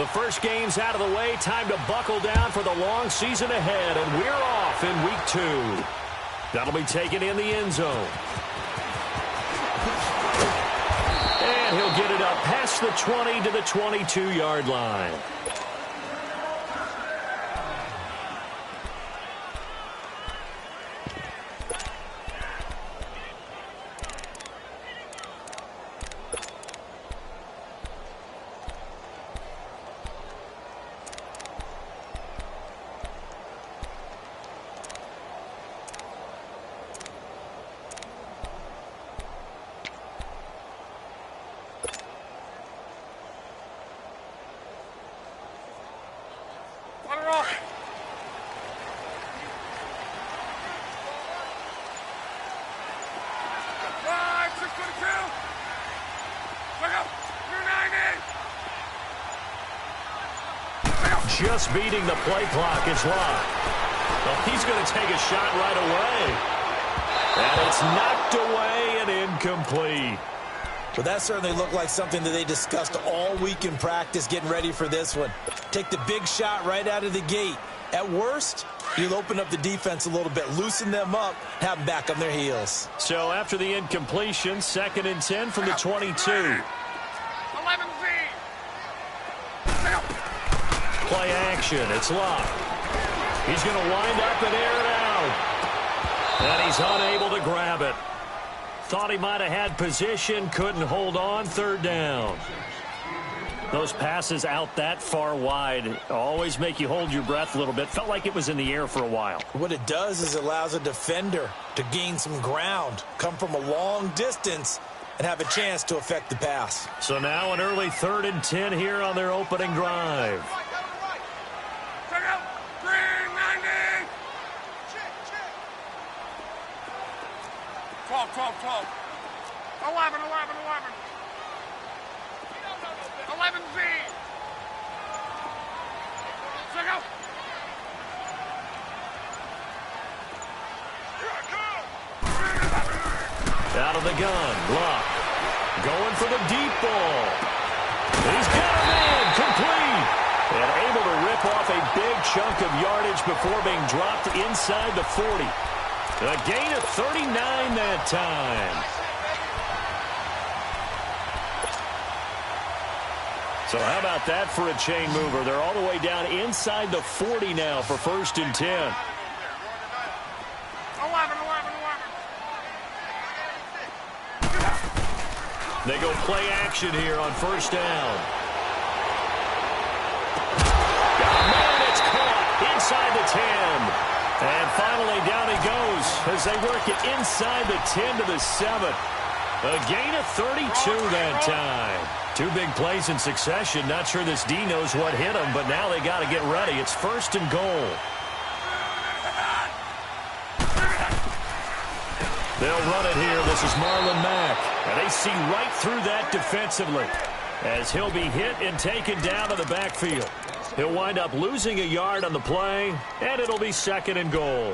The first game's out of the way. Time to buckle down for the long season ahead. And we're off in week 2. That'll be taken in the end zone. And he'll get it up past the 20 to the 22-yard line. Just beating the play clock is Locke. Well, he's going to take a shot right away. And it's knocked away and incomplete. Well, that certainly looked like something that they discussed all week in practice getting ready for this one. Take the big shot right out of the gate. At worst, you'll open up the defense a little bit, loosen them up, have them back on their heels. So after the incompletion, 2nd and 10 from the 22. Play action. It's Locke. He's going to wind up and air it out. And he's unable to grab it. Thought he might have had position, couldn't hold on. 3rd down. Those passes out that far wide always make you hold your breath a little bit. Felt like it was in the air for a while. What it does is it allows a defender to gain some ground, come from a long distance, and have a chance to affect the pass. So now an early 3rd and 10 here on their opening drive. 12. 11. 11Z. Check out. Out of the gun, Locke. Going for the deep ball. He's got a man, complete. And able to rip off a big chunk of yardage before being dropped inside the 40. A gain of 39 that time. So how about that for a chain mover? They're all the way down inside the 40 now for 1st and 10. 11. They go play action here on 1st down. Man, it's caught inside the 10. And finally down he goes as they work it inside the 10 to the 7. A gain of 32 that time. 2 big plays in succession. Not sure this D knows what hit him, but now they got to get ready. It's 1st and goal. They'll run it here. This is Marlon Mack. And they see right through that defensively as he'll be hit and taken down to the backfield. He'll wind up losing a yard on the play, and it'll be 2nd and goal.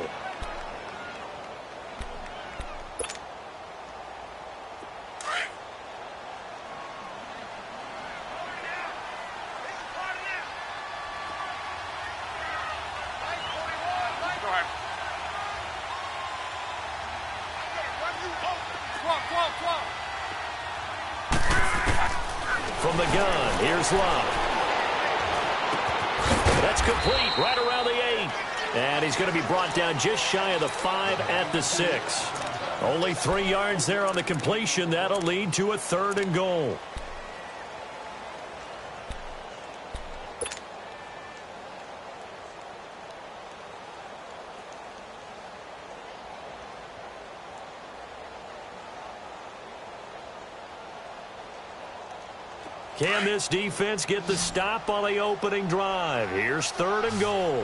From the gun, here's Locke. That's complete right around the 8. And he's going to be brought down just shy of the 5 at the 6. Only 3 yards there on the completion. That'll lead to a 3rd and goal. Can this defense get the stop on the opening drive? Here's 3rd and goal.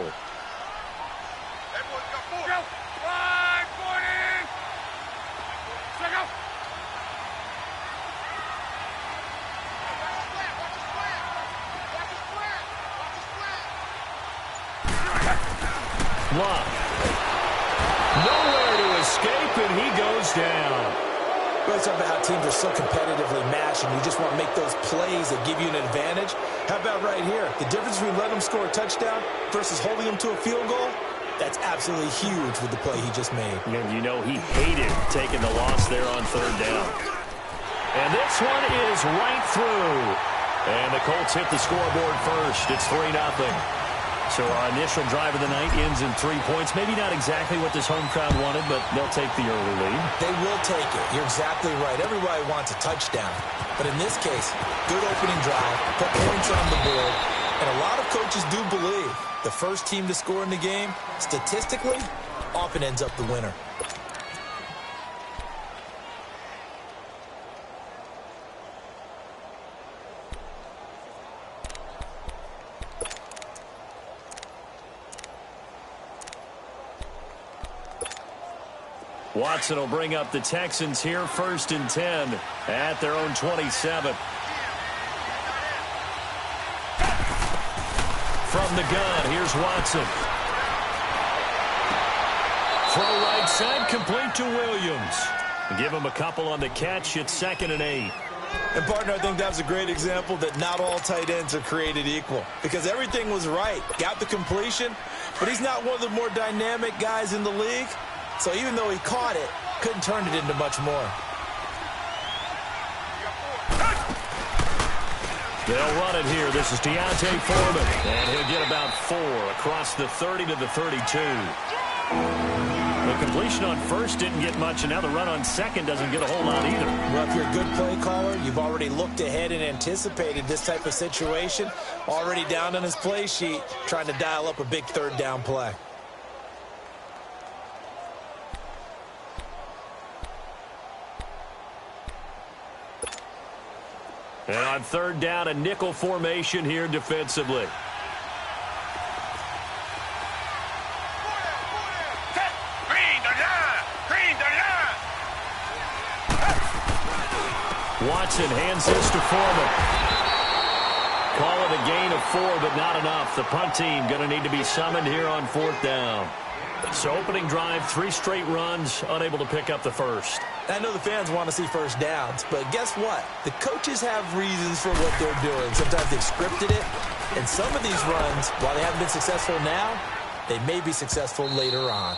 Locke. Nowhere to escape, and he goes down. We always talk about how teams are so competitively matched, and you just want to make those plays that give you an advantage. How about right here? The difference between letting them score a touchdown versus holding them to a field goal, that's absolutely huge with the play he just made. And you know he hated taking the loss there on third down. And this one is right through. And the Colts hit the scoreboard first. It's 3-0. So our initial drive of the night ends in 3 points. Maybe not exactly what this home crowd wanted, but they'll take the early lead. They will take it. You're exactly right. Everybody wants a touchdown. But in this case, good opening drive, put points on the board. And a lot of coaches do believe the first team to score in the game, statistically, often ends up the winner. Watson will bring up the Texans here, 1st and 10 at their own 27. From the gun, here's Watson. Throw right side, complete to Williams. Give him a couple on the catch. It's 2nd and 8. And, partner, I think that was a great example that not all tight ends are created equal, because everything was right. Got the completion, but he's not one of the more dynamic guys in the league. So even though he caught it, couldn't turn it into much more. They'll run it here. This is Deontay Foreman. And he'll get about 4 across the 30 to the 32. The completion on first didn't get much, and now the run on second doesn't get a whole lot either. Well, if you're a good play caller, you've already looked ahead and anticipated this type of situation. Already down on his play sheet, trying to dial up a big third down play. And on third down, a nickel formation here defensively. Watson hands this to Foreman. Call it a gain of 4, but not enough. The punt team going to need to be summoned here on 4th down. So opening drive, 3 straight runs, unable to pick up the first. I know the fans want to see first downs, but guess what? The coaches have reasons for what they're doing. Sometimes they've scripted it, and some of these runs, while they haven't been successful now, they may be successful later on.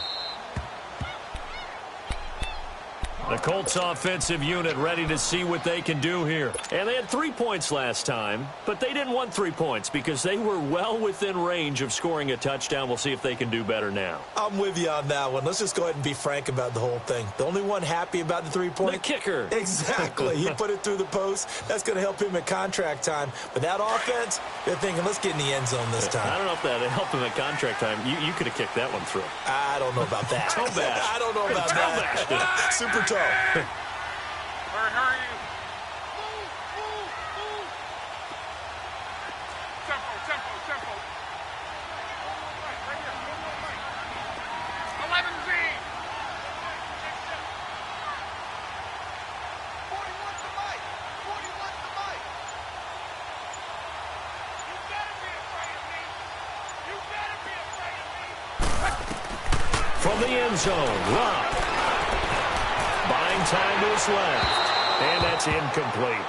The Colts offensive unit ready to see what they can do here. And they had 3 points last time, but they didn't want 3 points because they were well within range of scoring a touchdown. We'll see if they can do better now. I'm with you on that one. Let's just go ahead and be frank about the whole thing. The only one happy about the 3-point? The kicker. Exactly. He put it through the post. That's going to help him at contract time. But that offense, they're thinking, let's get in the end zone this time. I don't know if that helped him at contract time. You could have kicked that one through. I don't know about that. Toe bash. I don't know about that. Super toe. Hurry. Tempo. 11Z. 41's the mic. You better be afraid of me. From the end zone, Rock. Buying time to his left. And that's incomplete.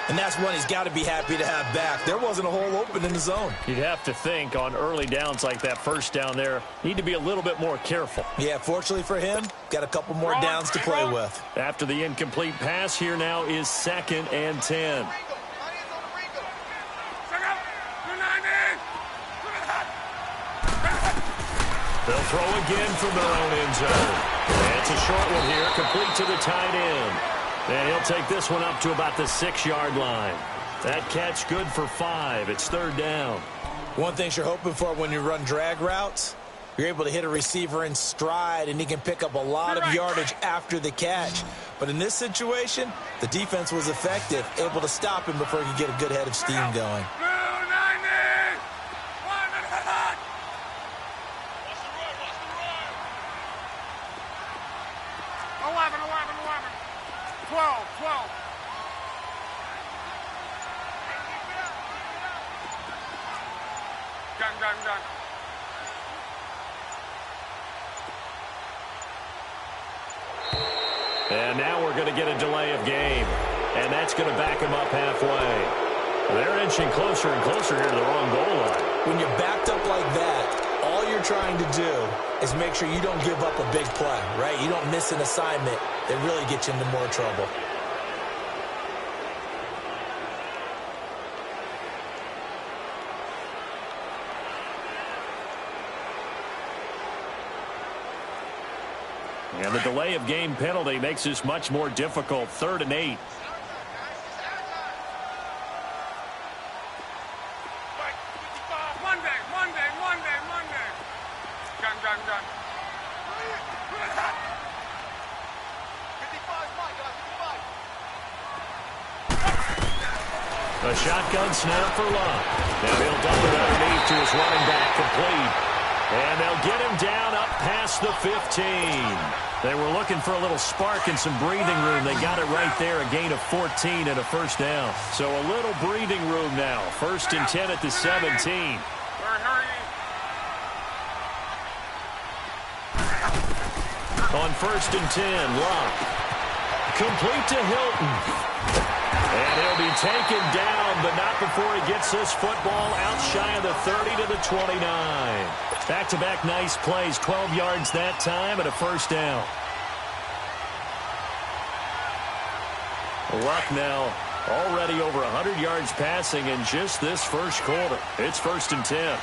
And that's one he's got to be happy to have back. There wasn't a hole open in the zone. You'd have to think on early downs like that first down there, need to be a little bit more careful. Yeah, fortunately for him, got a couple more downs to play with. After the incomplete pass, here now is 2nd and 10. They'll throw again from their own end zone. And it's a short one here, complete to the tight end. And he'll take this one up to about the 6-yard line. That catch good for 5. It's 3rd down. One thing you're hoping for when you run drag routes, you're able to hit a receiver in stride, and he can pick up a lot of yardage after the catch. But in this situation, the defense was effective, able to stop him before he could get a good head of steam going. 12. Gun. And now we're going to get a delay of game. And that's going to back him up halfway. They're inching closer and closer here to the wrong goal line. When you're backed up like that, all you're trying to do is make sure you don't give up a big play, right? You don't miss an assignment that really gets you into more trouble. And the delay of game penalty makes this much more difficult. 3rd and 8. A shotgun snap for Love. Now he'll dump it underneath to his running back, complete. And they'll get him down up past the 15. They were looking for a little spark and some breathing room. They got it right there, a gain of 14 and a first down. So a little breathing room now. 1st and 10 at the 17. On 1st and 10, Love. Complete to Hilton. And he'll be taken down, but not before he gets this football out shy of the 30 to the 29. Back-to-back nice plays, 12 yards that time and a first down. Luck now already over 100 yards passing in just this first quarter. It's 1st and 10.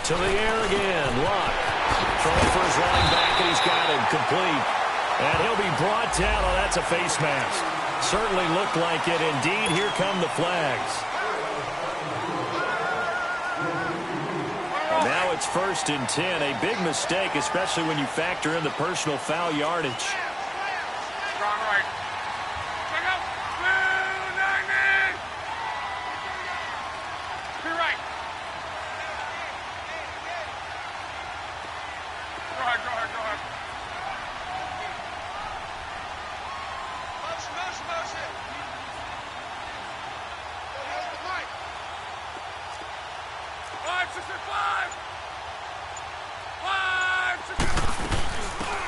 To the air again, Luck. Throwing for his running back, and he's got him complete. And he'll be brought down. Oh, that's a face mask. Certainly looked like it. Indeed, here come the flags. And now it's 1st and 10. A big mistake, especially when you factor in the personal foul yardage.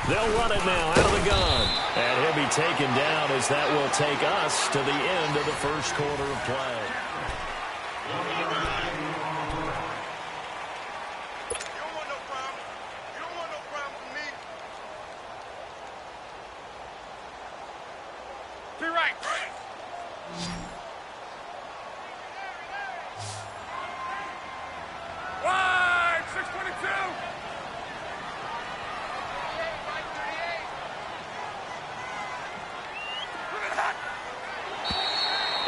They'll run it now out of the gun. And he'll be taken down as that will take us to the end of the first quarter of play.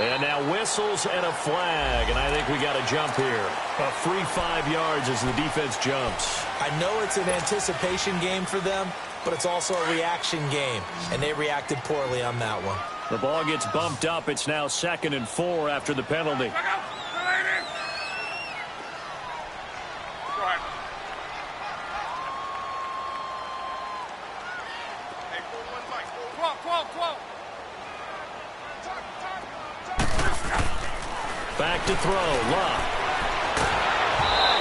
And now whistles and a flag, and I think we got a jump here. A free 5 yards as the defense jumps. I know it's an anticipation game for them, but it's also a reaction game, and they reacted poorly on that one. The ball gets bumped up. It's now 2nd and 4 after the penalty. Back to throw, Love.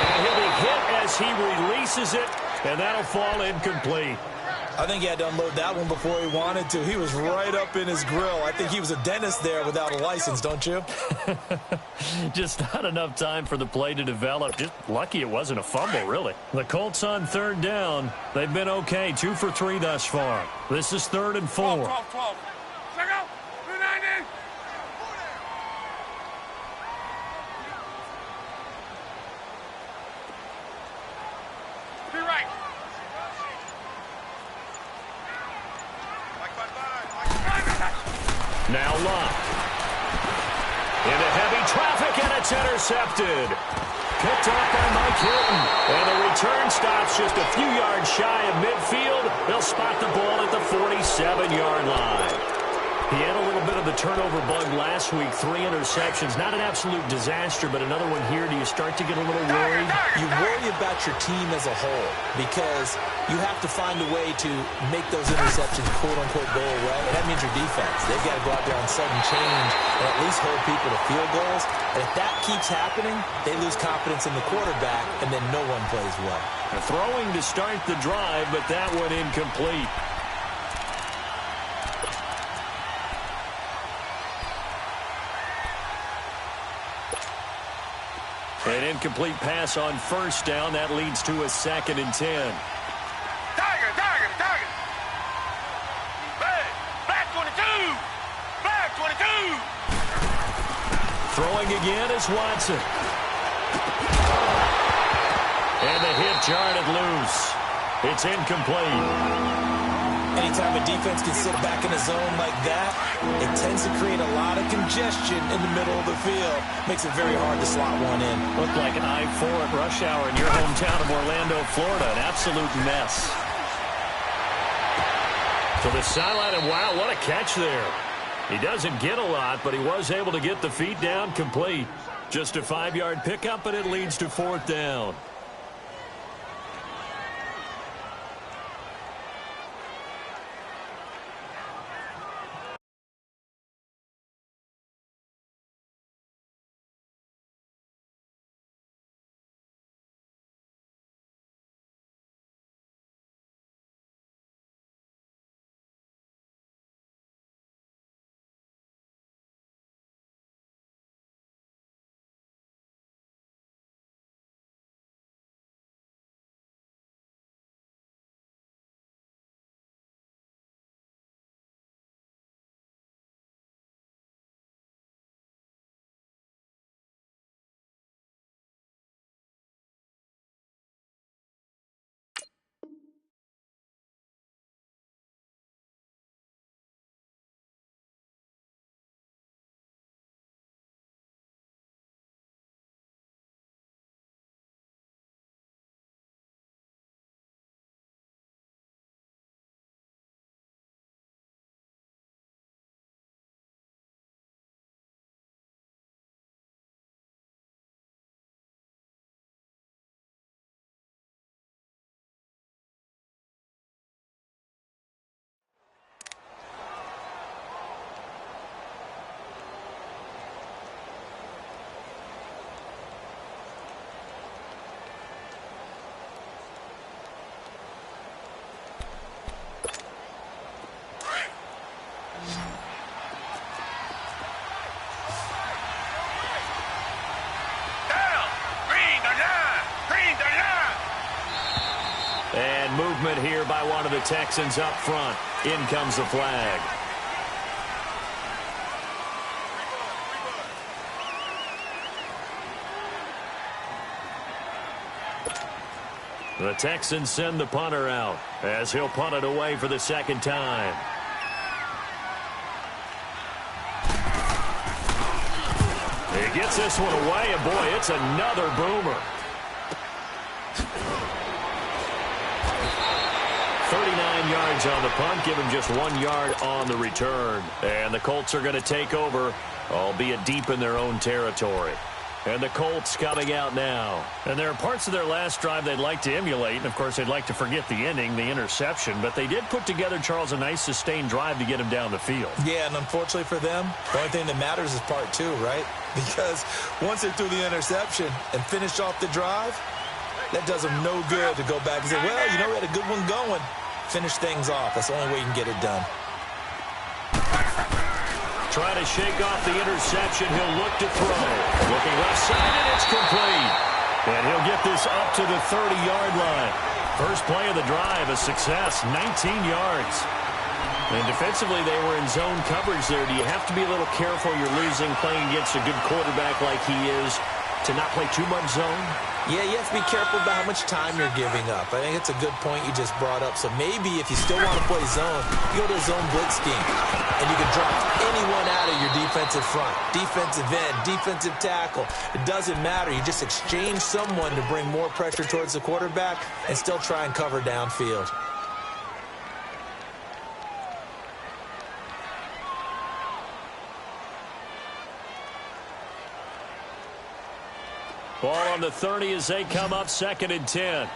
And he'll be hit as he releases it, and that'll fall incomplete. I think he had to unload that one before he wanted to. He was right up in his grill. I think he was a dentist there without a license, don't you? Just not enough time for the play to develop. Just lucky it wasn't a fumble, really. The Colts on 3rd down. They've been okay, 2 for 3 thus far. This is 3rd and 4. 12. Now Love. Into heavy traffic, and it's intercepted. Picked off by Mike Hilton. And the return stops just a few yards shy of midfield. They'll spot the ball at the 47-yard line. He had a little bit of the turnover bug last week, 3 interceptions. Not an absolute disaster, but another one here. Do you start to get a little worried? You worry about your team as a whole because you have to find a way to make those interceptions quote-unquote go away. And that means your defense. They've got to go out there on sudden change and at least hold people to field goals. And if that keeps happening, they lose confidence in the quarterback, and then no one plays well. They're throwing to start the drive, but that one incomplete. An incomplete pass on first down. That leads to a 2nd and 10. Tiger! Flag 22! Flag 22! Throwing again is Watson. And the hit jarred it loose. It's incomplete. Anytime a defense can sit back in a zone like that, it tends to create a lot of congestion in the middle of the field. Makes it very hard to slot one in. Looked like an I-4 at rush hour in your hometown of Orlando, Florida. An absolute mess. To the sideline, and wow, what a catch there. He doesn't get a lot, but he was able to get the feet down complete. Just a 5-yard pickup, and it leads to 4th down. And movement here by one of the Texans up front. In comes the flag. The Texans send the punter out as he'll punt it away for the 2nd time. He gets this one away, and boy, it's another boomer. 39 yards on the punt, give him just 1 yard on the return. And the Colts are going to take over, albeit deep in their own territory. And the Colts coming out now. And there are parts of their last drive they'd like to emulate. And, of course, they'd like to forget the ending, the interception. But they did put together, Charles, a nice sustained drive to get him down the field. Yeah, and unfortunately for them, the only thing that matters is part 2, right? Because once they threw the interception and finished off the drive, that does them no good to go back and say, well, you know, we had a good one going. Finish things off. That's the only way you can get it done. Try to shake off the interception. He'll look to throw. Looking left side, and it's complete. And he'll get this up to the 30-yard line. First play of the drive, a success, 19 yards. And defensively, they were in zone coverage there. Do you have to be a little careful? You're losing, playing against a good quarterback like he is, to not play too much zone? Yeah, you have to be careful about how much time you're giving up. I think it's a good point you just brought up. So maybe if you still want to play zone, you go to a zone blitz scheme. And you can drop anyone out of your defensive front. Defensive end, defensive tackle. It doesn't matter. You just exchange someone to bring more pressure towards the quarterback and still try and cover downfield. Ball on the 30 as they come up 2nd and 10.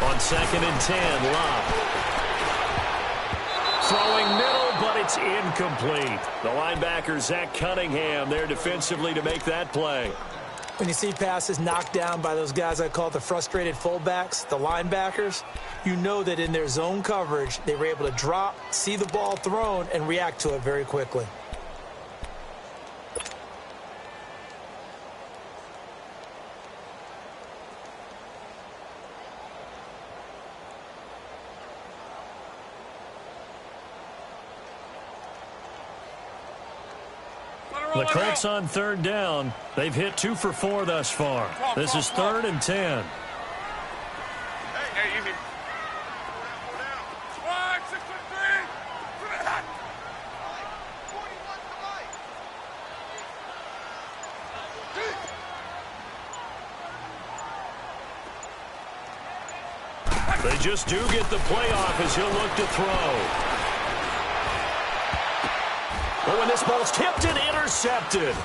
On 2nd and 10, Love. Throwing middle, but it's incomplete. The linebacker, Zach Cunningham, there defensively to make that play. When you see passes knocked down by those guys I call the frustrated fullbacks, the linebackers, you know that in their zone coverage, they were able to drop, see the ball thrown, and react to it very quickly. The Colts on 3rd down. They've hit 2 for 4 thus far. This is 3rd and 10. Hey, easy. They just do get the playoff as he'll look to throw. But when this ball's tipped and intercepted.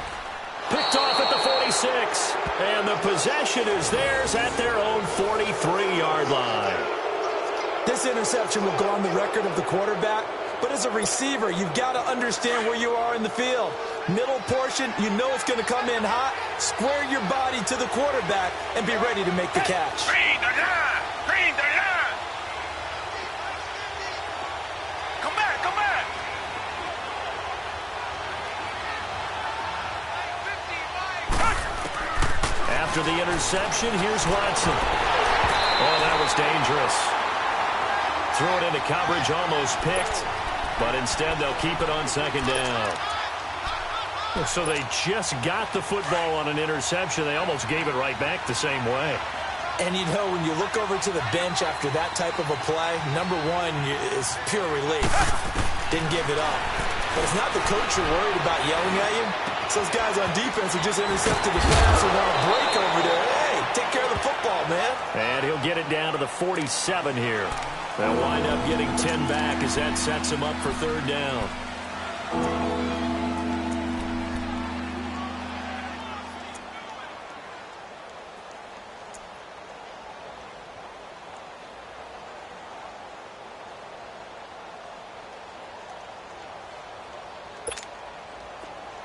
Picked off at the 46. And the possession is theirs at their own 43-yard line. This interception will go on the record of the quarterback. But as a receiver, you've got to understand where you are in the field. Middle portion, you know it's going to come in hot. Square your body to the quarterback and be ready to make the catch. Green the line! Green the line! Come back, come back! After the interception, here's Watson. Oh, that was dangerous. Throw it into coverage, almost picked. But instead, they'll keep it on 2nd down. So they just got the football on an interception. They almost gave it right back the same way. And you know, when you look over to the bench after that type of a play, number one is pure relief. Didn't give it up. But it's not the coach you're worried about yelling at you. It's those guys on defense who just intercepted the pass and want to break over there. Hey, take care of the football, man. And he'll get it down to the 47 here. They'll wind up getting 10 back as that sets him up for 3rd down.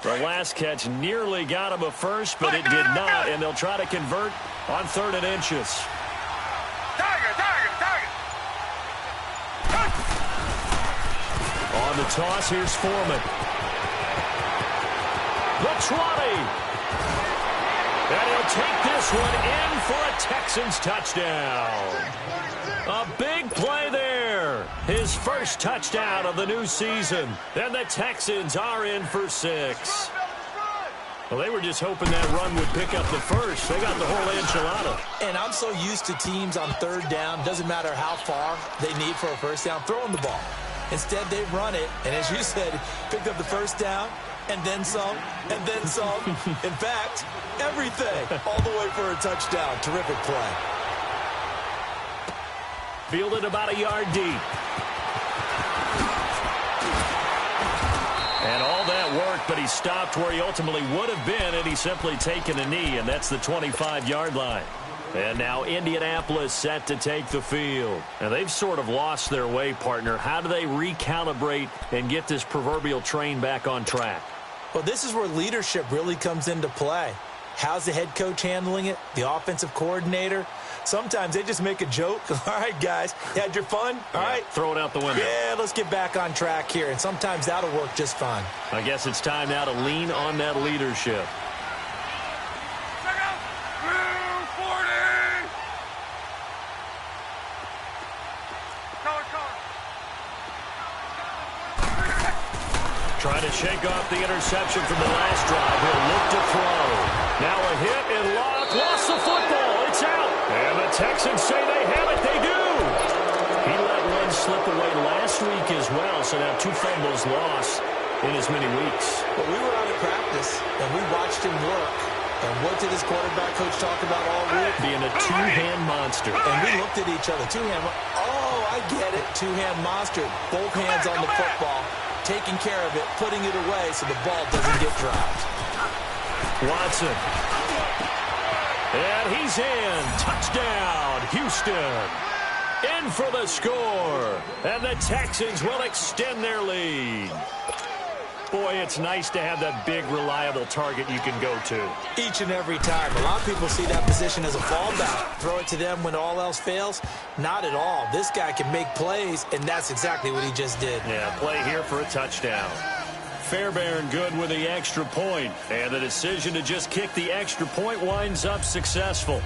The last catch nearly got him a first, but it did not, and they'll try to convert on 3rd and inches. Tiger, tiger, tiger! On the toss, here's Foreman. The 20. And he'll take this one in for a Texans touchdown. A big play there. His first touchdown of the new season. And the Texans are in for 6. Well, they were just hoping that run would pick up the first. They got the whole enchilada. And I'm so used to teams on 3rd down, doesn't matter how far they need for a first down, throwing the ball. Instead, they run it, and as you said, picked up the first down, and then some, and then some. In fact, everything, all the way for a touchdown. Terrific play. Fielded about a yard deep. And all that worked, but he stopped where he ultimately would have been had he simply taken a knee, and that's the 25-yard line. And now Indianapolis set to take the field. Now they've sort of lost their way, partner. How do they recalibrate and get this proverbial train back on track? Well, this is where leadership really comes into play. How's the head coach handling it? The offensive coordinator? Sometimes they just make a joke. All right, guys, you had your fun? All right. Throw it out the window. Yeah, let's get back on track here. And sometimes that'll work just fine. I guess it's time now to lean on that leadership. Trying to shake off the interception from the last drive. He'll look to throw. Now a hit and lock. Lost the football. It's out. And the Texans say they have it. They do. He let one slip away last week as well. So now 2 fumbles lost in as many weeks. Well, we were out at practice, and we watched him work. And what did his quarterback coach talk about all week? Being a two-hand monster. And we looked at each other. Two-hand. Oh, I get it. Two-hand monster. Both hands on the football, taking care of it, putting it away so the ball doesn't get dropped. Watson. And he's in. Touchdown, Houston. In for the score. And the Texans will extend their lead. Boy, it's nice to have that big, reliable target you can go to. Each and every time. A lot of people see that position as a fallback. Throw it to them when all else fails. Not at all. This guy can make plays, and that's exactly what he just did. Yeah, play here for a touchdown. Fairbairn good with the extra point. And the decision to just kick the extra point winds up successful.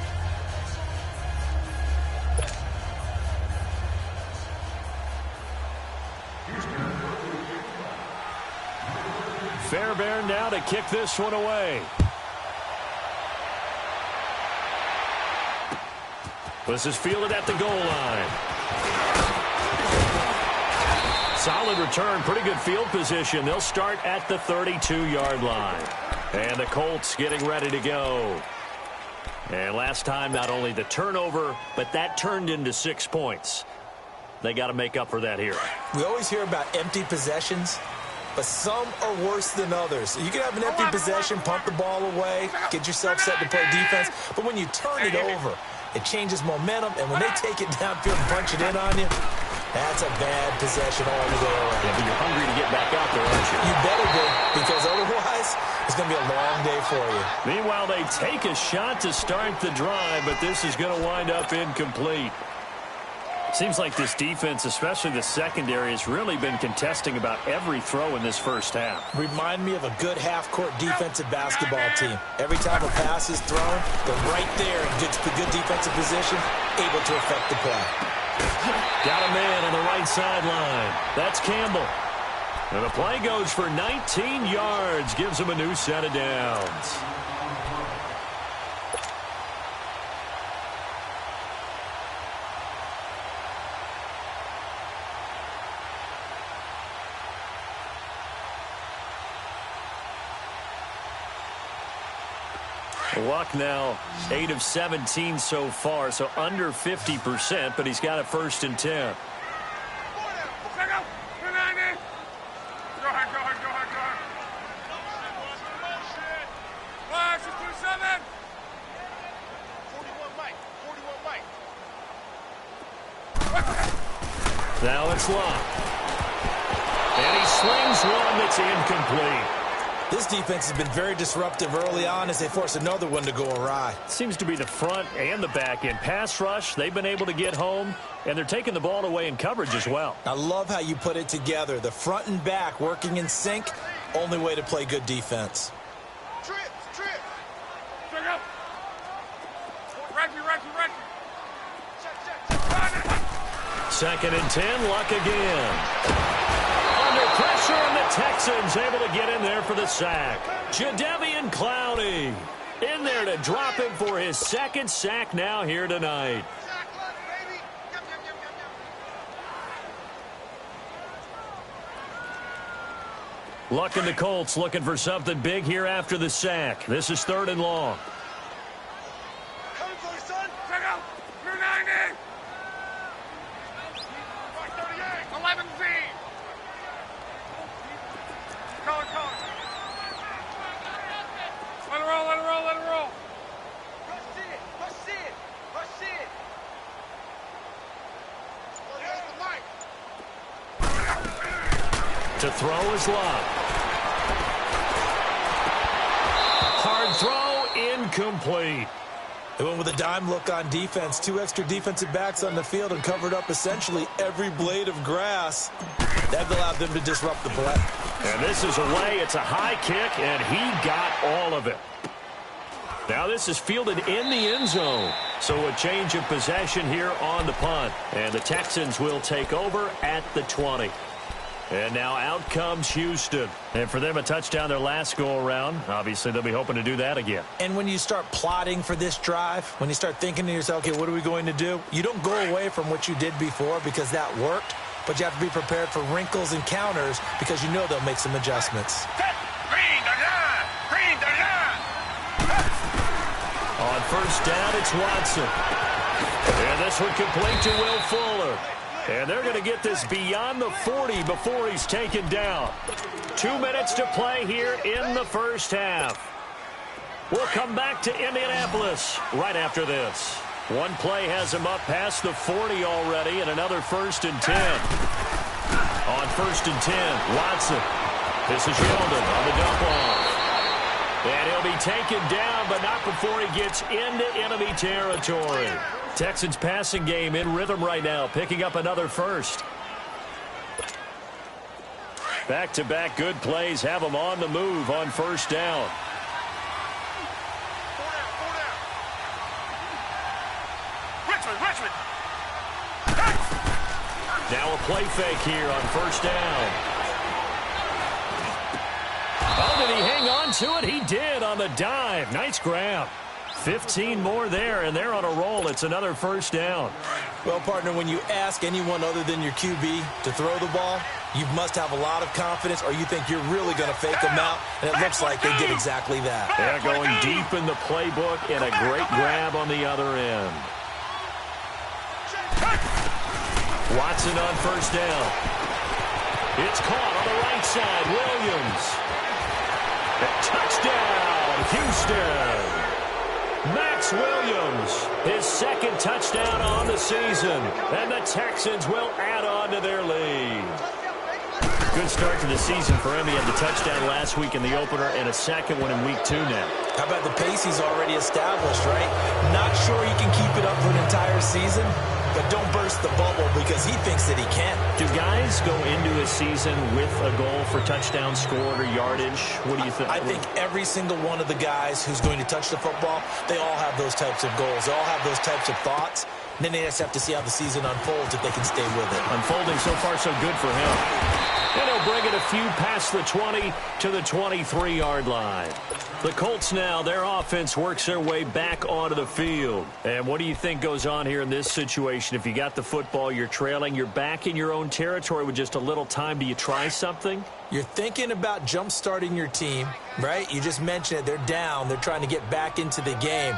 Fairbairn now to kick this one away. This is fielded at the goal line. Solid return, pretty good field position. They'll start at the 32-yard line. And the Colts getting ready to go. And last time, not only the turnover, but that turned into 6 points. They got to make up for that here. We always hear about empty possessions, but some are worse than others. You can have an empty possession, pump the ball away, get yourself set to play defense, but when you turn it over, it changes momentum, and when they take it downfield and punch it in on you, that's a bad possession all the way around. Yeah, but you're hungry to get back out there, aren't you? You better be, because otherwise, it's going to be a long day for you. Meanwhile, they take a shot to start the drive, but this is going to wind up incomplete. Seems like this defense, especially the secondary, has really been contesting about every throw in this first half. Remind me of a good half-court defensive basketball team. Every time a pass is thrown, they're right there in good defensive position, able to affect the play. Got a man on the right sideline. That's Campbell. And the play goes for 19 yards, gives him a new set of downs. Luck now 8 of 17 so far, so under 50%, but he's got a 1st and 10. Now it's Luck. And he slings one that's incomplete. This defense has been very disruptive early on as they force another one to go awry. Seems to be the front and the back end. Pass rush, they've been able to get home, and they're taking the ball away in coverage as well. I love how you put it together. The front and back working in sync, only way to play good defense. Trip. Reggie. 2nd and 10, Luck again. Under pressure, and the Texans able to get in there for the sack. Jadeveon Clowney in there to drop him for his 2nd sack now here tonight. Luck and the Colts looking for something big here after the sack. This is 3rd and long. Coming for you, son. Check out. You're 90. 38. 11 Z. Call it. Let it roll. Rush it. To throw is Luck. Hard throw, incomplete. They went with a dime look on defense. 2 extra defensive backs on the field and covered up essentially every blade of grass. That allowed them to disrupt the play. And this is away. It's a high kick, and he got all of it. Now this is fielded in the end zone. So a change of possession here on the punt. And the Texans will take over at the 20. And now out comes Houston. And for them, a touchdown their last go-around. Obviously, they'll be hoping to do that again. And when you start plotting for this drive, when you start thinking to yourself, okay, what are we going to do? You don't go away from what you did before because that worked. But you have to be prepared for wrinkles and counters because you know they'll make some adjustments. Set. Green. first down, it's Watson. And this one complete to Will Fuller. And they're going to get this beyond the 40 before he's taken down. 2 minutes to play here in the first half. We'll come back to Indianapolis right after this. One play has him up past the 40 already, and another 1st and 10. On 1st and 10, Watson. This is Yeldon on the dump off. And he'll be taken down, but not before he gets into enemy territory. Texans passing game in rhythm right now, picking up another first. Back-to-back good plays have them on the move on first down. Richmond. Now a play fake here on first down. Oh, did he hang on to it? He did on the dive. Nice grab. 15 more there, and they're on a roll. It's another first down. Well, partner, when you ask anyone other than your QB to throw the ball, you must have a lot of confidence, or you think you're really going to fake them out, and it looks like they did exactly that. They're going deep in the playbook, and a great grab on the other end. Watson on first down. It's caught on the right side. Williams. Touchdown, Houston. Max Williams, his 2nd touchdown on the season. And the Texans will add on to their lead. Good start to the season for him. He had the touchdown last week in the opener and a second one in week 2 now. How about the pace he's already established, right? Not sure he can keep it up for an entire season, but don't burst the bubble because he thinks that he can. Do guys go into a season with a goal for touchdown scored or yardage? What do you think? I think every single one of the guys who's going to touch the football, they all have those types of goals. They all have those types of thoughts. And then they just have to see how the season unfolds if they can stay with it. Unfolding so far so good for him. And he'll bring it a few past the 20 to the 23-yard line. The Colts now, their offense works their way back onto the field. And what do you think goes on here in this situation? If you got the football, you're trailing, you're back in your own territory with just a little time. Do you try something? You're thinking about jump-starting your team, right? You just mentioned it. They're down. They're trying to get back into the game.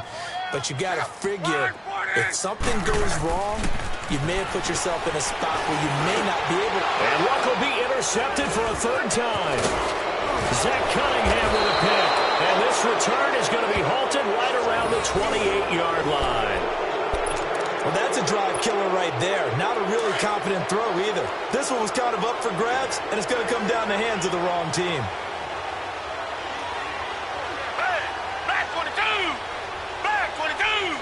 But you got to figure if something goes wrong, you may have put yourself in a spot where you may not be able to. And Luck will be intercepted for a 3rd time. Zach Cunningham with a pick. And this return is going to be halted right around the 28-yard line. Well, that's a drive killer right there. Not a really confident throw either. This one was kind of up for grabs, and it's going to come down the hands of the wrong team. Hey, back 22! Back 22!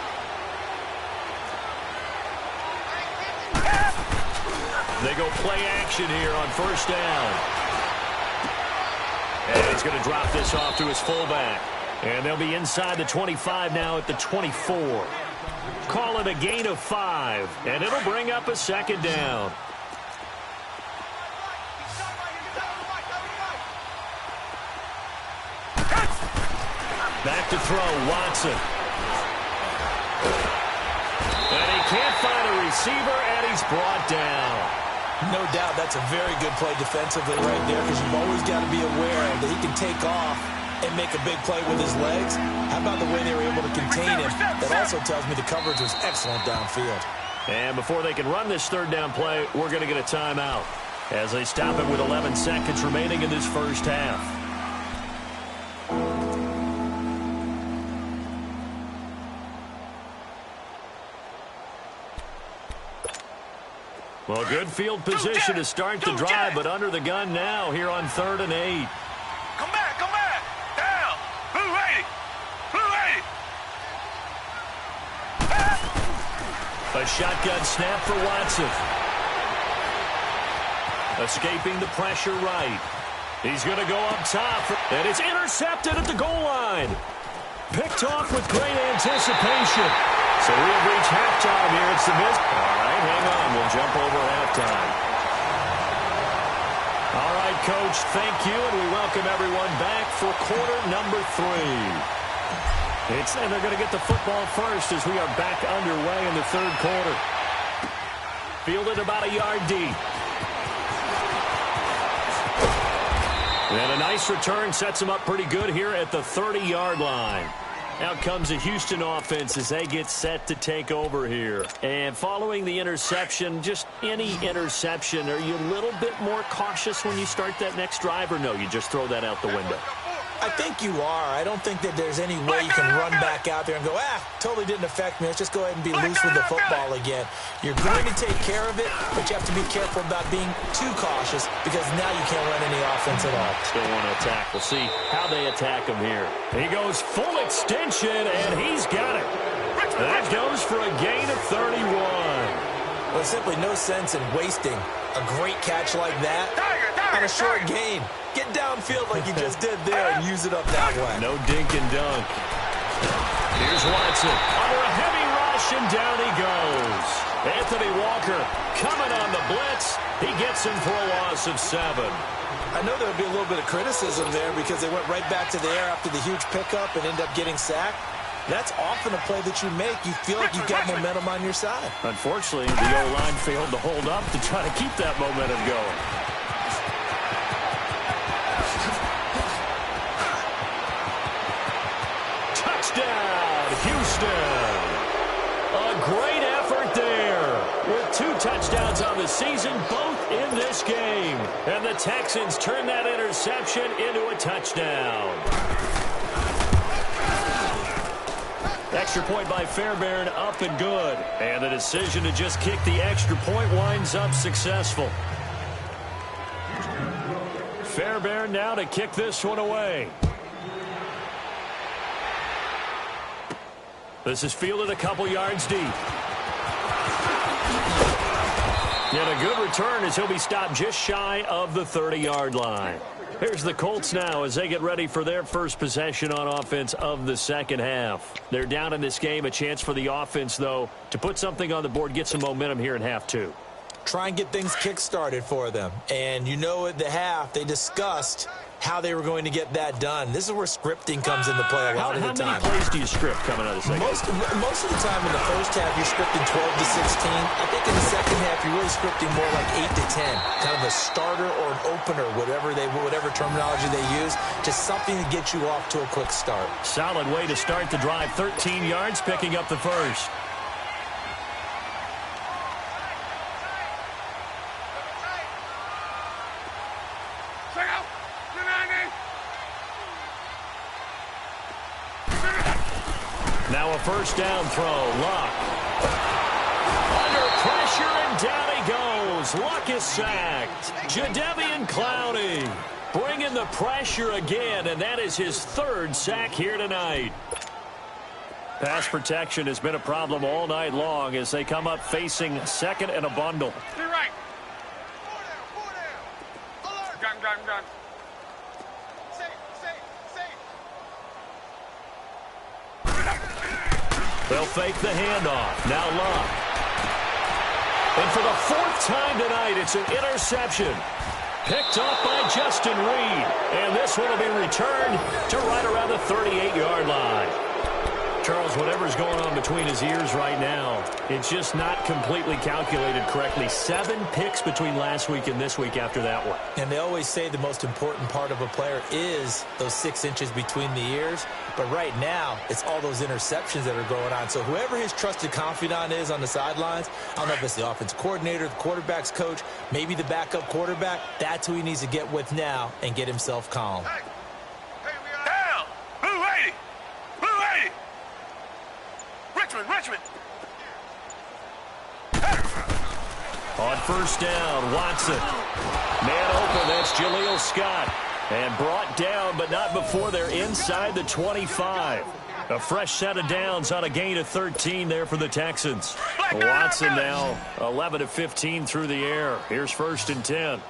They go play action here on first down. And he's going to drop this off to his fullback. And they'll be inside the 25 now at the 24. Call it a gain of 5. And it'll bring up a 2nd down. Back to throw, Watson. And he can't find a receiver, and he's brought down. No doubt that's a very good play defensively right there because you've always got to be aware that he can take off and make a big play with his legs. How about the way they were able to contain him? That also tells me the coverage was excellent downfield. And before they can run this 3rd down play, we're going to get a timeout as they stop it with 11 seconds remaining in this first half. Well, good field position to start the drive, but under the gun now here on 3rd and 8. Come back! Down! Blue 80! A shotgun snap for Watson. Escaping the pressure right. He's going to go up top, and it's intercepted at the goal line. Picked off with great anticipation. So we have reached halftime here. It's the Miz. All right, hang on. We'll jump over halftime. All right, Coach, thank you, and we welcome everyone back for quarter number 3. And they're going to get the football first as we are back underway in the 3rd quarter. Fielded about a yard deep. And a nice return sets him up pretty good here at the 30-yard line. Out comes the Houston offense as they get set to take over here. And following the interception, just any interception, are you a little bit more cautious when you start that next drive, or no, you just throw that out the window? I think you are. I don't think that there's any way you can run back out there and go, totally didn't affect me. Let's just go ahead and be loose with the football again. You're going to take care of it, but you have to be careful about being too cautious because now you can't run any offense at all. Still want to attack. We'll see how they attack him here. He goes full extension, and he's got it. That goes for a gain of 31. Well, there's simply no sense in wasting a great catch like that on a short gain. Get downfield like you just did there and use it up that way. No dink and dunk. Here's Watson. Under a heavy rush, and down he goes. Anthony Walker coming on the blitz. He gets him for a loss of 7. I know there would be a little bit of criticism there because they went right back to the air after the huge pickup and ended up getting sacked. That's often a play that you make. You feel like you've got momentum on your side. Unfortunately, the O-line failed to hold up to try to keep that momentum going. Touchdown, Houston. A great effort there with 2 touchdowns on the season, both in this game. And the Texans turn that interception into a touchdown. Extra point by Fairbairn, up and good. And the decision to just kick the extra point winds up successful. Fairbairn now to kick this one away. This is fielded a couple yards deep. And a good return as he'll be stopped just shy of the 30-yard line. Here's the Colts now as they get ready for their first possession on offense of the second half. They're down in this game. A chance for the offense, though, to put something on the board, get some momentum here in half 2. Try and get things kick-started for them. And you know at the half, they discussed how they were going to get that done. This is where scripting comes into play a lot of the time. How many plays do you script coming out of the second? Most of the time in the first half, you're scripting 12 to 16. I think in the second half, you're really scripting more like 8 to 10. Kind of a starter or an opener, whatever terminology they use. Just something to get you off to a quick start. Solid way to start the drive. 13 yards, picking up the first. Now a first down throw. Luck. Under pressure, and down he goes. Luck is sacked. Jadeveon Clowney bringing the pressure again, and that is his 3rd sack here tonight. Pass protection has been a problem all night long as they come up facing 2nd and a bundle. To the right. 4 down. Alert. Gun. They'll fake the handoff. Now Luck. And for the 4th time tonight, it's an interception. Picked off by Justin Reed. And this one will be returned to right around the 38-yard line. Charles, whatever's going on between his ears right now, it's just not completely calculated correctly. 7 picks between last week and this week after that one. And they always say the most important part of a player is those 6 inches between the ears. But right now, it's all those interceptions that are going on. So whoever his trusted confidant is on the sidelines, I don't know if it's the offense coordinator, the quarterback's coach, maybe the backup quarterback, that's who he needs to get with now and get himself calm. Hey, we are down. Blue 80. Richmond. On first down, Watson. Man open, that's Jaleel Scott. And brought down, but not before they're inside the 25. A fresh set of downs on a gain of 13 there for the Texans. Watson now 11 of 15 through the air. Here's 1st and 10.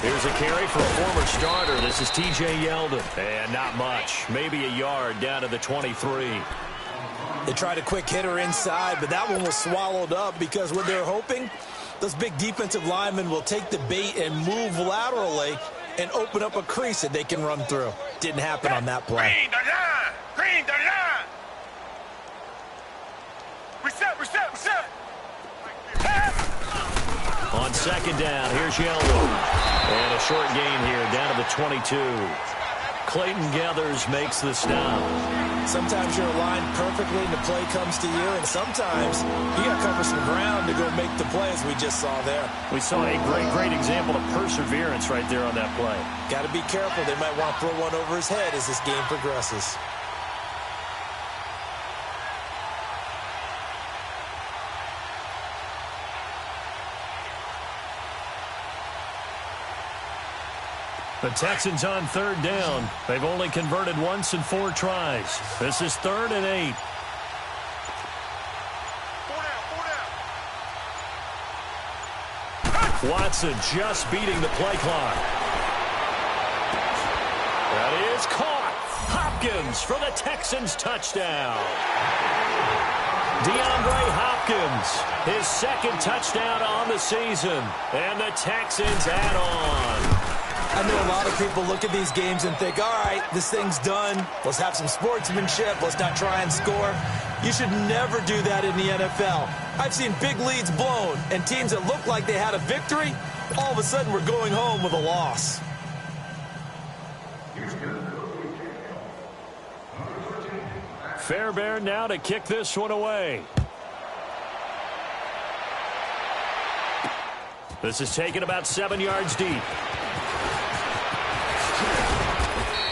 Here's a carry for a former starter. This is T.J. Yeldon. And not much. Maybe a yard down to the 23. They tried a quick hitter inside, but that one was swallowed up because what they're hoping, those big defensive linemen will take the bait and move laterally and open up a crease that they can run through. Didn't happen on that play. Green, the line. Reset. On second down. Here's Yeldon. And a short gain here, down to the 22. Clayton Geathers makes the stop. Sometimes you're aligned perfectly and the play comes to you, and sometimes you got to cover some ground to go make the play, as we just saw there. We saw a great example of perseverance right there on that play. Got to be careful. They might want to throw one over his head as this game progresses. The Texans on third down. They've only converted once in 4 tries. This is 3rd and 8. Watson just beating the play clock. That is caught. Hopkins for the Texans touchdown. DeAndre Hopkins, his 2nd touchdown on the season. And the Texans add on. I know a lot of people look at these games and think, all right, this thing's done. Let's have some sportsmanship. Let's not try and score. You should never do that in the NFL. I've seen big leads blown, and teams that look like they had a victory, all of a sudden we're going home with a loss. Fairbairn now to kick this one away. This is taken about 7 yards deep.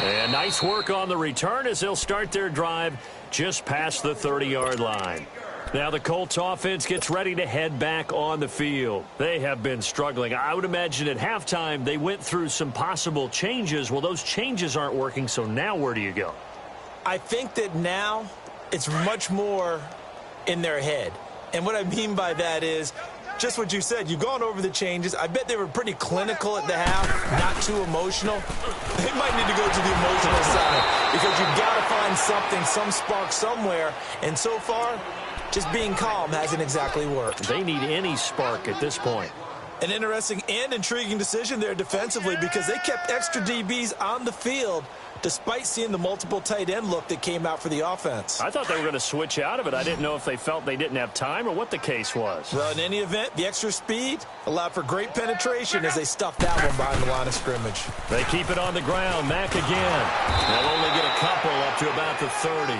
And nice work on the return as they'll start their drive just past the 30-yard line. Now the Colts offense gets ready to head back on the field. They have been struggling. I would imagine at halftime they went through some possible changes. Well, those changes aren't working, so now where do you go? I think that now it's much more in their head. And what I mean by that is just what you said. You've gone over the changes. I bet they were pretty clinical at the half, not too emotional. They might need to go to the emotional side because you've got to find something, some spark somewhere. And so far, just being calm hasn't exactly worked. They need any spark at this point. An interesting and intriguing decision there defensively because they kept extra DBs on the field despite seeing the multiple tight end look that came out for the offense. I thought they were going to switch out of it. I didn't know if they felt they didn't have time or what the case was. Well, in any event, the extra speed allowed for great penetration as they stuffed that one behind the line of scrimmage. They keep it on the ground. Mack again. They'll only get a couple up to about the 30.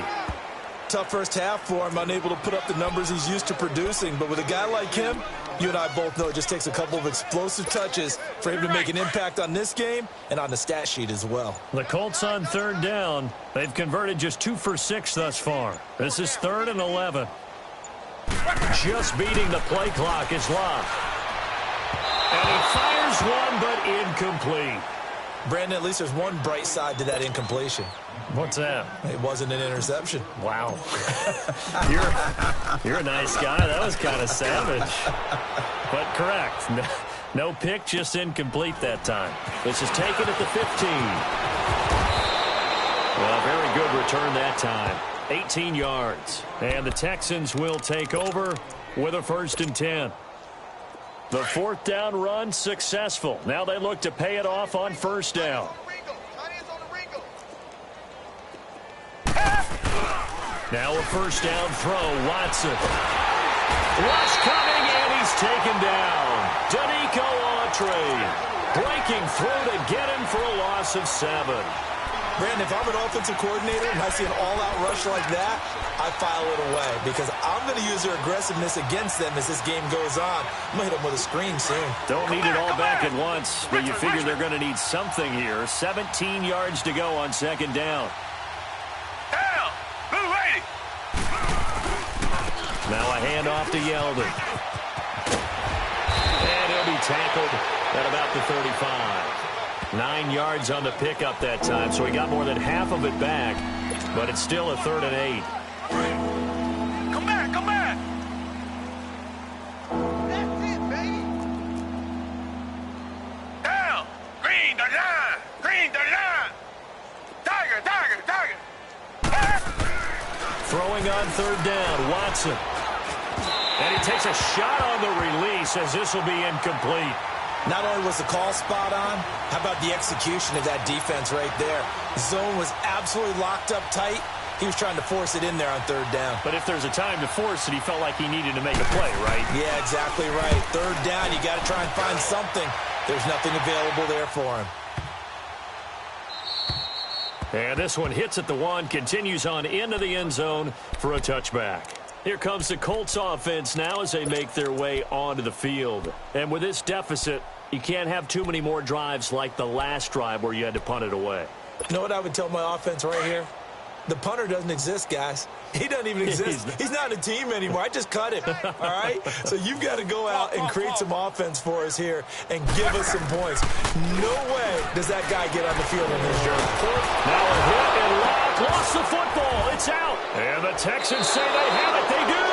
Tough first half for him, unable to put up the numbers he's used to producing. But with a guy like him, you and I both know it just takes a couple of explosive touches for him to make an impact on this game and on the stat sheet as well. The Colts on third down. They've converted just 2 for 6 thus far. This is 3rd and 11. Just beating the play clock is Love. And he fires one, but incomplete. Brandon, at least there's one bright side to that incompletion. What's that? It wasn't an interception. Wow. You're a nice guy. That was kind of savage. But correct. No pick, just incomplete that time. This is taken at the 15. Well, very good return that time. 18 yards. And the Texans will take over with a 1st and 10. The 4th down run successful. Now they look to pay it off on 1st down. Now a 1st down throw, Watson. Rush coming, and he's taken down. Danico Autry breaking through to get him for a loss of 7. Brandon, if I'm an offensive coordinator and I see an all-out rush like that, I file it away because I'm going to use their aggressiveness against them as this game goes on. I'm going to hit them with a screen soon. Don't need it all back at once, but you figure they're going to need something here. 17 yards to go on 2nd down. Down! Blue 80! Now a handoff to Yeldon. And he'll be tackled at about the 35. 9 yards on the pickup that time, so he got more than half of it back, but it's still a 3rd and 8. Come back, come back! That's it, baby! Down! Green the line! Green the line! Tiger, tiger, tiger! Throwing on 3rd down, Watson. And he takes a shot on the release as this will be incomplete. Not only was the call spot on, how about the execution of that defense right there? Zone was absolutely locked up tight, He was trying to force it in there on third down. But if there's a time to force it, he felt like he needed to make a play, right? Yeah, exactly right. Third down, you got to try and find something. There's nothing available there for him. And this one hits at the 1, continues on into the end zone for a touchback. Here comes the Colts offense now as they make their way onto the field. And with this deficit, you can't have too many more drives like the last drive where you had to punt it away. You know what I would tell my offense right here? The punter doesn't exist, guys. He doesn't even exist. He's not a team anymore. I just cut him, all right? So you've got to go out and create some offense for us here and give us some points. No way does that guy get on the field in his journey. Now a hit and lost the football. It's out. And the Texans say they have it. They do.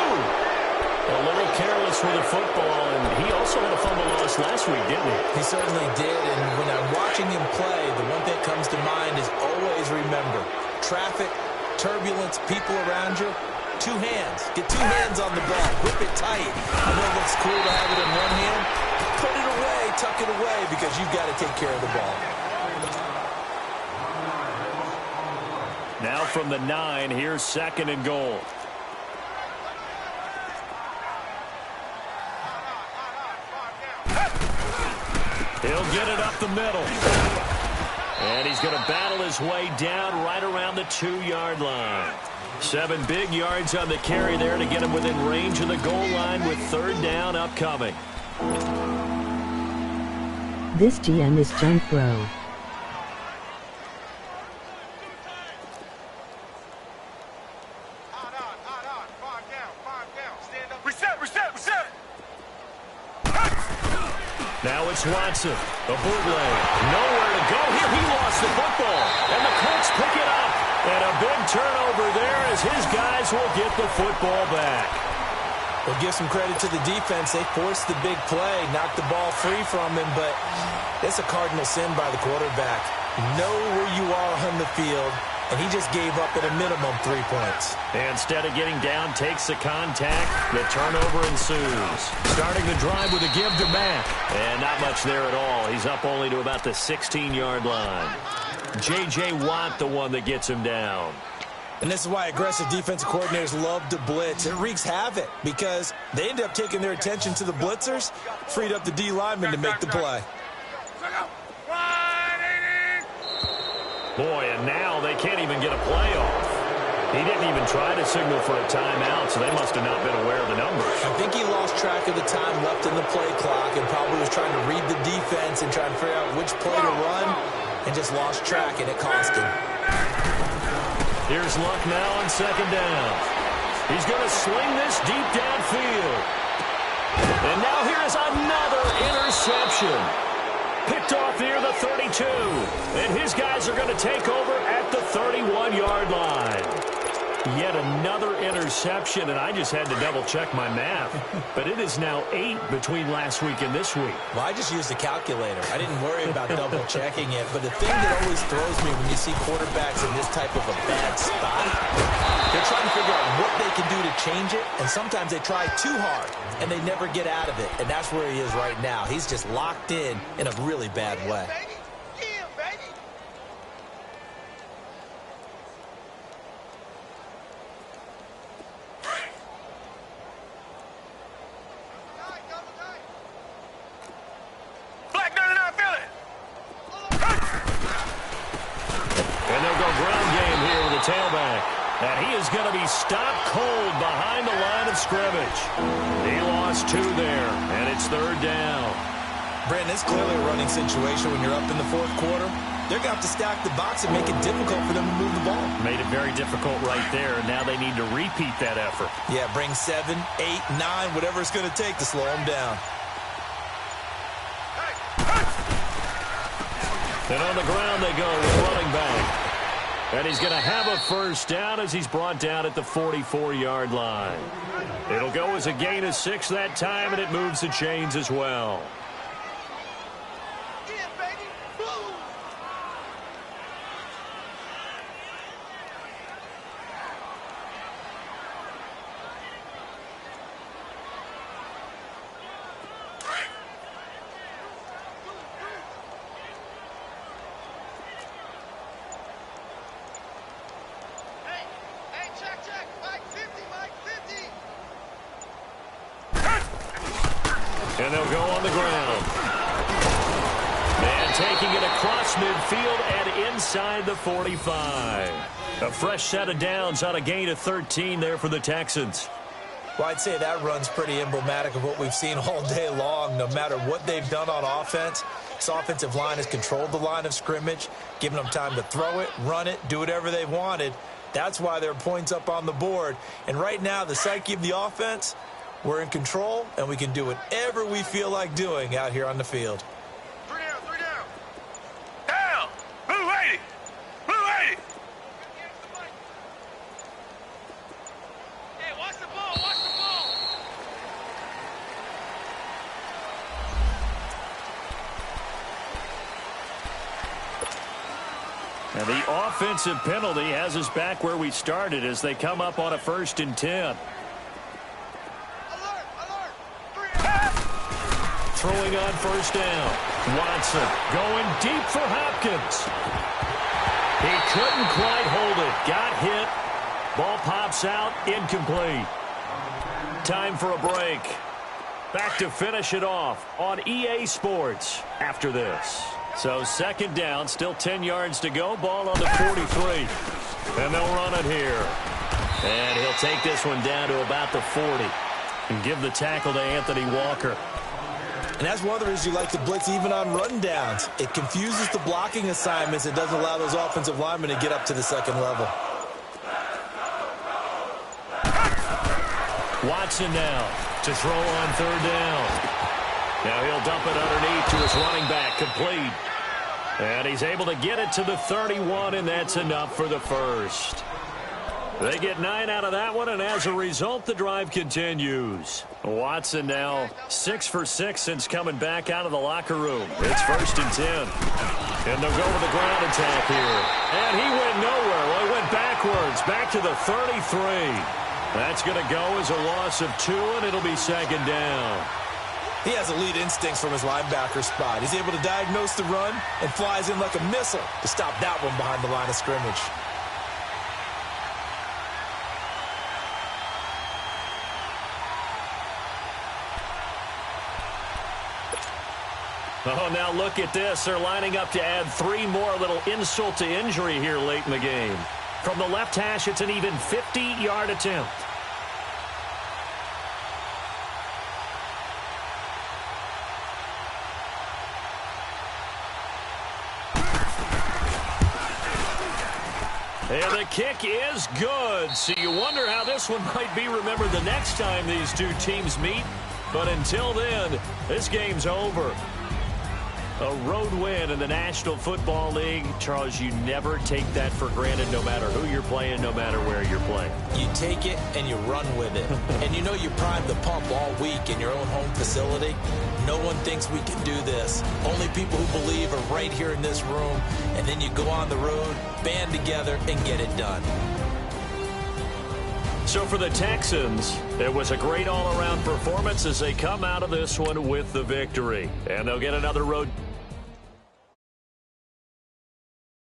A little careless with the football, and he also had a fumble loss last week, didn't he? He certainly did, and when I'm watching him play, the one thing that comes to mind is always remember, traffic, turbulence, people around you, 2 hands. Get 2 hands on the ball. Grip it tight. I know it looks cool to have it in one hand. Put it away, tuck it away, because you've got to take care of the ball. Now from the 9, here's 2nd and goal. He'll get it up the middle. And he's going to battle his way down right around the 2-yard line. 7 big yards on the carry there to get him within range of the goal line with 3rd down upcoming. This GM is Junk Bro. Now it's Watson, the bootleg, nowhere to go here. He lost the football, and the Colts pick it up. And a big turnover there as his guys will get the football back. Well, give some credit to the defense. They forced the big play, knocked the ball free from him, but it's a cardinal sin by the quarterback. Know where you are on the field, and he just gave up at a minimum 3 points. And instead of getting down, takes the contact. The turnover ensues. Starting the drive with a give to Mack. And not much there at all. He's up only to about the 16-yard line. J.J. Watt, the one that gets him down. And this is why aggressive defensive coordinators love to blitz. It wreaks havoc because they end up taking their attention to the blitzers, freed up the D lineman to make the play. Boy, and now they can't even get a play off. He didn't even try to signal for a timeout, so they must have not been aware of the numbers. I think he lost track of the time left in the play clock and probably was trying to read the defense and trying to figure out which play to run and just lost track, and it cost him. Here's Luck now on 2nd down. He's going to sling this deep downfield. And now here is another interception. Picked off near the 32. And his guys are going to take over at the 31-yard line. Yet another interception, and I just had to double-check my math. But it is now 8 between last week and this week. Well, I just used a calculator. I didn't worry about double-checking it. But the thing that always throws me when you see quarterbacks in this type of a bad spot, they're trying to figure out what they can do to change it, and sometimes they try too hard, and they never get out of it. And that's where he is right now. He's just locked in a really bad way. Tailback. And he is going to be stopped cold behind the line of scrimmage. He lost 2 there, and it's 3rd down. Brandon, it's clearly a running situation when you're up in the 4th quarter. They're going to have to stack the box and make it difficult for them to move the ball. Made it very difficult right there. Now they need to repeat that effort. Yeah, bring 7, 8, 9, whatever it's going to take to slow them down. And on the ground they go with running back. And he's going to have a 1st down as he's brought down at the 44-yard line. It'll go as a gain of 6 that time, and it moves the chains as well. And they'll go on the ground. And taking it across midfield and inside the 45. A fresh set of downs on a gain of 13 there for the Texans. Well, I'd say that run's pretty emblematic of what we've seen all day long. No matter what they've done on offense, this offensive line has controlled the line of scrimmage, given them time to throw it, run it, do whatever they've wanted. That's why there are points up on the board. And right now, the psyche of the offense, we're in control, and we can do whatever we feel like doing out here on the field. 3 down, 3 down. Down. Blue 80. Blue 80. Hey, watch the ball. Watch the ball. And the offensive penalty has us back where we started as they come up on a 1st and 10. Throwing on 1st down. Watson going deep for Hopkins. He couldn't quite hold it. Got hit. Ball pops out. Incomplete. Time for a break. Back to finish it off on EA Sports after this. So 2nd down, still 10 yards to go. Ball on the 43. And they'll run it here. And he'll take this one down to about the 40. And give the tackle to Anthony Walker. And that's one of the reasons you like to blitz even on run downs. It confuses the blocking assignments. It doesn't allow those offensive linemen to get up to the 2nd level. Watson now to throw on 3rd down. Now he'll dump it underneath to his running back, complete. And he's able to get it to the 31, and that's enough for the 1st. They get 9 out of that one, and as a result, the drive continues. Watson now 6 for 6 since coming back out of the locker room. It's 1st and 10. And they'll go with the ground attack here. And he went nowhere. Well, he went backwards, back to the 33. That's going to go as a loss of 2, and it'll be 2nd down. He has elite instincts from his linebacker spot. He's able to diagnose the run and flies in like a missile to stop that one behind the line of scrimmage. Oh, now look at this. They're lining up to add 3 more, a little insult to injury here late in the game. From the left hash, it's an even 50-yard attempt. And the kick is good. So you wonder how this one might be remembered the next time these two teams meet. But until then, this game's over. A road win in the National Football League. Charles, you never take that for granted no matter who you're playing, no matter where you're playing. You take it and you run with it. And you know you primed the pump all week in your own home facility. No one thinks we can do this. Only people who believe are right here in this room. And then you go on the road, band together, and get it done. So for the Texans, it was a great all-around performance as they come out of this one with the victory. And they'll get another road